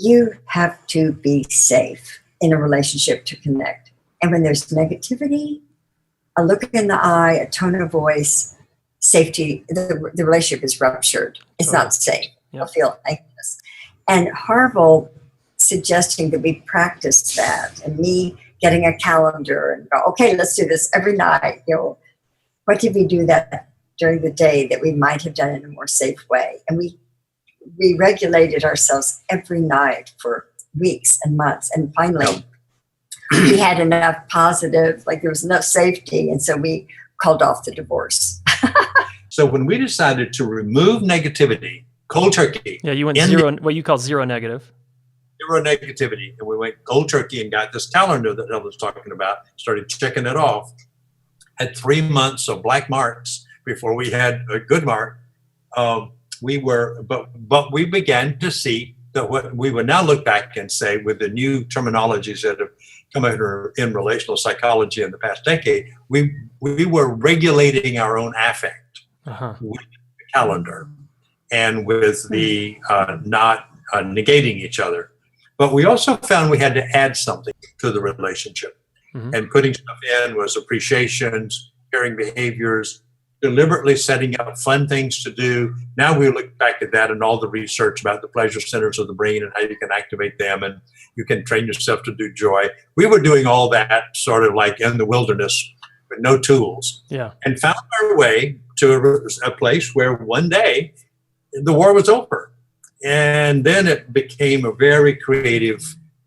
you have to be safe in a relationship to connect. And when there's negativity, a look in the eye, a tone of voice, safety, the relationship is ruptured. It's not safe. You'll feel anxious. And Harville suggesting that we practice that, and me getting a calendar and go, okay, let's do this every night. What did we do that during the day that we might have done in a more safe way? And we regulated ourselves every night for weeks and months. And finally, we had enough positive, like there was enough safety. And so we called off the divorce. So when we decided to remove negativity, cold turkey. Yeah, you went zero, what you call zero negative. Zero negativity. And we went cold turkey and got this calendar that Helen was talking about, started checking it off. Had 3 months of black marks before we had a good mark. But we began to see that what we would now look back and say with the new terminologies that have come out in relational psychology in the past decade, we were regulating our own affect with the calendar and with the not negating each other. But we also found we had to add something to the relationship. And putting stuff in was appreciations, caring behaviors, deliberately setting out fun things to do. Now we look back at that and all the research about the pleasure centers of the brain and how you can activate them and you can train yourself to do joy. We were doing all that sort of like in the wilderness with no tools. And found our way to a place where one day the war was over. And then it became a very creative,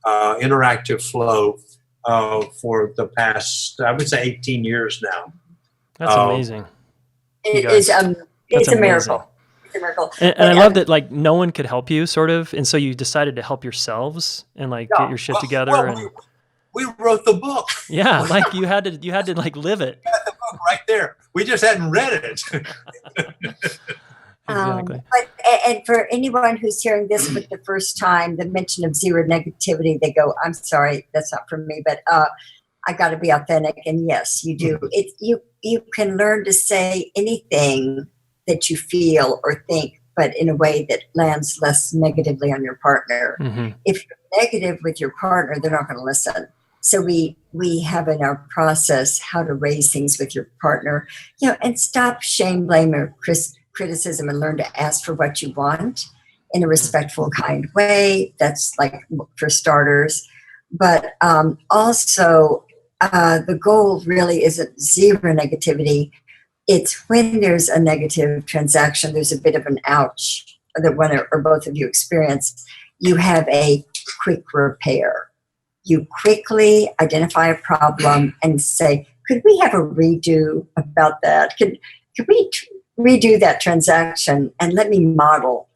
interactive flow for the past, I would say 18 years now. That's amazing. It's a miracle. It's a miracle. And I love that, like, no one could help you, sort of. And so you decided to help yourselves and like get your shit together. And we wrote the book. Yeah, like you had to like live it. We got the book right there. We just hadn't read it. Exactly. And for anyone who's hearing this for the first time, the mention of zero negativity, they go, I'm sorry, that's not for me, but I got to be authentic. And yes, you do. You can learn to say anything that you feel or think, but in a way that lands less negatively on your partner. If you're negative with your partner, they're not going to listen. So we have in our process how to raise things with your partner, and stop shame, blame, or criticism, and learn to ask for what you want in a respectful, kind way. That's like for starters. But also, the goal really isn't zero negativity. It's when there's a negative transaction, there's a bit of an ouch that one or both of you experience. You have a quick repair. You quickly identify a problem and say, could we have a redo about that? Could we redo that transaction and let me model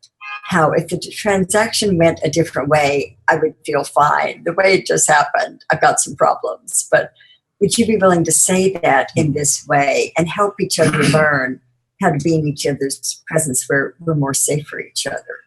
how if the transaction went a different way, I would feel fine. The way it just happened, I've got some problems. But would you be willing to say that in this way and help each other learn how to be in each other's presence where we're more safe for each other?